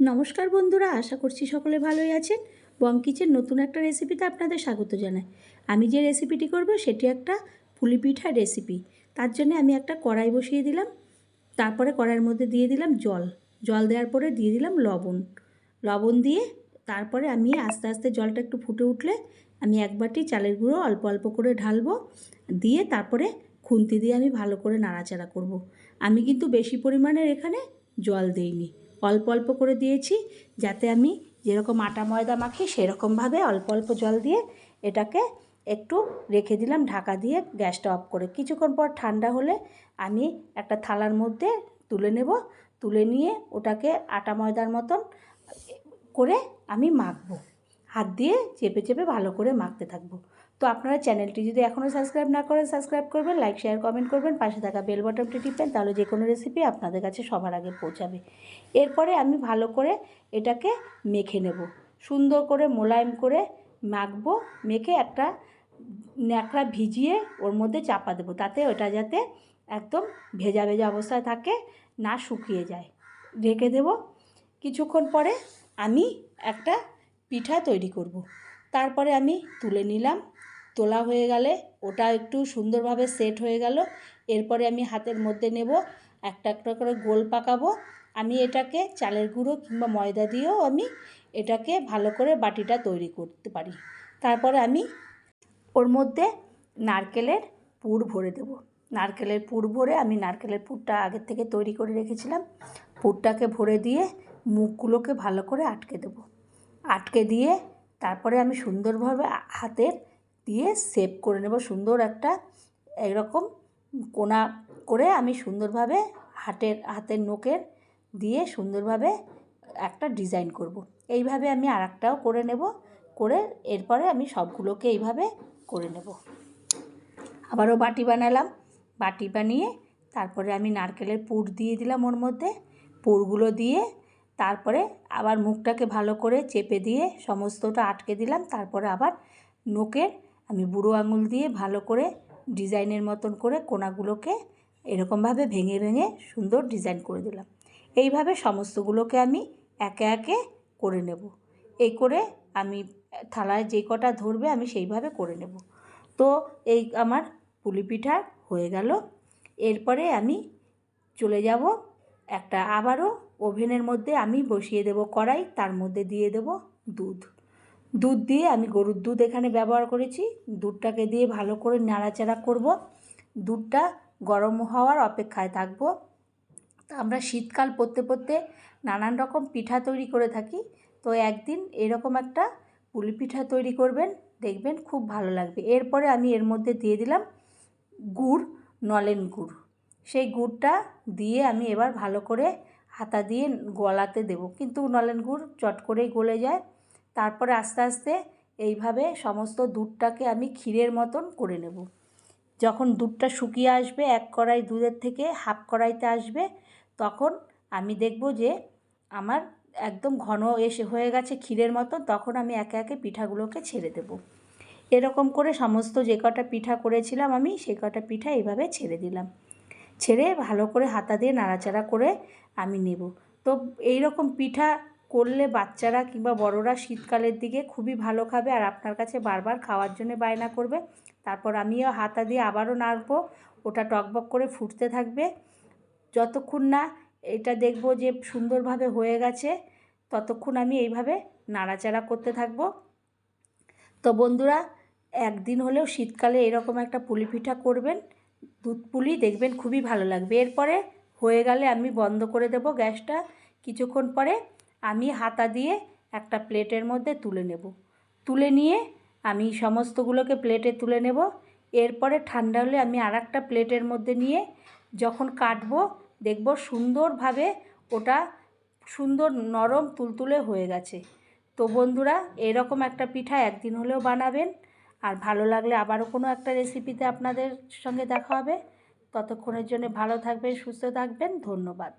নমস্কার বন্ধুরা, আশা করছি সকলে ভালোই আছেন। বং কিচেন নতুন একটা রেসিপিতে আপনাদের স্বাগত জানাই। আমি যে রেসিপিটি করব সেটি একটা পুলি পিঠার রেসিপি। তার জন্য আমি একটা কড়াই বসিয়ে দিলাম, তারপরে কড়াইয়ের মধ্যে দিয়ে দিলাম জল দেওয়ার পরে দিয়ে দিলাম লবণ দিয়ে তারপরে আমি আস্তে আস্তে জলটা একটু ফুটে উঠলে আমি এক বাটি চালের গুঁড়ো অল্প অল্প করে ঢালবো, দিয়ে তারপরে খুন্তি দিয়ে আমি ভালো করে নাড়াচাড়া করব। আমি কিন্তু বেশি পরিমাণের এখানে জল দিইনি, অল্প অল্প করে দিয়েছি, যাতে আমি যেরকম আটা ময়দা মাখি সেরকমভাবে অল্প অল্প জল দিয়ে এটাকে একটু রেখে দিলাম ঢাকা দিয়ে গ্যাসটা অফ করে। কিছুক্ষণ পর ঠান্ডা হলে আমি একটা থালার মধ্যে তুলে নেব, তুলে নিয়ে ওটাকে আটা ময়দার মতন করে আমি মাখবো, হাত দিয়ে চেপে চেপে ভালো করে মাখতে থাকবো। তো আপনারা চ্যানেলটি যদি এখনও সাবস্ক্রাইব না করেন সাবস্ক্রাইব করবেন, লাইক শেয়ার কমেন্ট করবেন, পাশে থাকা বেল বাটনটি টিপবেন, তাহলে যে কোনো রেসিপি আপনাদের কাছে সবার আগে পৌঁছাবে। এরপরে আমি ভালো করে এটাকে মেখে নেব, সুন্দর করে মোলায়েম করে মাখবো। মেখে একটা ন্যাকড়া ভিজিয়ে ওর মধ্যে চাপা দেবো, তাতে ওটা যাতে একদম ভেজা ভেজা অবস্থায় থাকে, না শুকিয়ে যায়। ঢেকে দেব। কিছুক্ষণ পরে আমি একটা পিঠা তৈরি করব। তারপরে আমি তুলে নিলাম, তোলা হয়ে গেলে ওটা একটু সুন্দরভাবে সেট হয়ে গেল। এরপরে আমি হাতের মধ্যে নেব, একটা একটা করে গোল পাকাবো। আমি এটাকে চালের গুঁড়ো কিংবা ময়দা দিয়েও আমি এটাকে ভালো করে বাটিটা তৈরি করতে পারি। তারপরে আমি ওর মধ্যে নারকেলের পুর ভরে দেব। নারকেলের পুর ভরে আমি নারকেলের পুরটা আগের থেকে তৈরি করে রেখেছিলাম, পুরটাকে ভরে দিয়ে মুখগুলোকে ভালো করে আটকে দেব। আটকে দিয়ে তারপরে আমি সুন্দরভাবে হাতের দিয়ে শেপ করে নেব। সুন্দর একটা এরকম কোনা করে আমি সুন্দরভাবে হাতের নোকের দিয়ে সুন্দরভাবে একটা ডিজাইন করব। এইভাবে আমি আরেকটাও করে নেব, করে এরপরে আমি সবগুলোকে এইভাবে করে নেব। আবারও বাটি বানালাম, বাটি বানিয়ে তারপরে আমি নারকেলের পুর দিয়ে দিলাম ওর মধ্যে, পুরগুলো দিয়ে তারপরে আবার মুখটাকে ভালো করে চেপে দিয়ে সমস্তটা আটকে দিলাম। তারপরে আবার নোকের আমি বুড়ো আঙুল দিয়ে ভালো করে ডিজাইনের মতন করে কোনাগুলোকে এরকমভাবে ভেঙে ভেঙে সুন্দর ডিজাইন করে দিলাম। এইভাবে সমস্তগুলোকে আমি একে একে করে নেব। এই করে আমি থালায় যে কটা ধরবে আমি সেইভাবে করে নেব। তো এই আমার পুলি পিঠা হয়ে গেল। এরপরে আমি চলে যাব একটা আবারও ওভেনের মধ্যে আমি বসিয়ে দেব কড়াই, তার মধ্যে দিয়ে দেব দুধ দিয়ে, আমি গরুর দুধ এখানে ব্যবহার করেছি। দুধটাকে দিয়ে ভালো করে নাড়াচাড়া করব। দুধটা গরম হওয়ার অপেক্ষায় থাকব। আমরা শীতকাল পড়তে পড়তে নানান রকম পিঠা তৈরি করে থাকি, তো একদিন এরকম একটা পুলি পিঠা তৈরি করবেন, দেখবেন খুব ভালো লাগবে। এরপরে আমি এর মধ্যে দিয়ে দিলাম গুড়, নলেন গুড়। সেই গুড়টা দিয়ে আমি এবার ভালো করে হাতা দিয়ে গলাতে দেব, কিন্তু নলেন গুড় চট করেই গলে যায়। তারপরে আস্তে আস্তে এইভাবে সমস্ত দুধটাকে আমি ক্ষীরের মতন করে নেব। যখন দুধটা শুকিয়ে আসবে, এক কড়াই দুধের থেকে হাফ কড়াইতে আসবে, তখন আমি দেখব যে আমার একদম ঘন হয়ে গেছে ক্ষীরের মতো, তখন আমি একে একে পিঠাগুলোকে ছেড়ে দেব। এরকম করে সমস্ত যে কটা পিঠা করেছিলাম আমি সে কটা পিঠা এইভাবে ছেড়ে দিলাম। ছেড়ে ভালো করে হাতা দিয়ে নাড়াচাড়া করে আমি নেব। তো এই রকম পিঠা করলে বাচ্চারা কিংবা বড়রা শীতকালের দিকে খুবই ভালো খাবে, আর আপনার কাছে বারবার খাওয়ার জন্য বায়না করবে। তারপর আমিও হাতা দিয়ে আবারও নাড়বো, ওটা টকবক করে ফুটতে থাকবে। যতক্ষণ না এটা দেখব যে সুন্দরভাবে হয়ে গেছে, ততক্ষণ আমি এইভাবে নাড়াচাড়া করতে থাকব। তো বন্ধুরা, একদিন হলেও শীতকালে এরকম একটা পুলি পিঠা করবেন, দুধ পুলি, দেখবেন খুবই ভালো লাগবে। এরপরে হয়ে গেলে আমি বন্ধ করে দেব গ্যাসটা। কিছুক্ষণ পরে আমি হাতা দিয়ে একটা প্লেটের মধ্যে তুলে নেব। তুলে নিয়ে আমি সমস্তগুলোকে প্লেটে তুলে নেব। এরপরে ঠান্ডা হলে আমি আরেকটা প্লেটের মধ্যে নিয়ে যখন কাটবো, দেখব সুন্দরভাবে ওটা সুন্দর নরম তুলতুলে হয়ে গেছে। তো বন্ধুরা, এরকম একটা পিঠা একদিন হলেও বানাবেন, আর ভালো লাগলে আবারও কোনো একটা রেসিপিতে আপনাদের সঙ্গে দেখা হবে। ততক্ষণের জন্য ভালো থাকবেন, সুস্থ থাকবেন। ধন্যবাদ।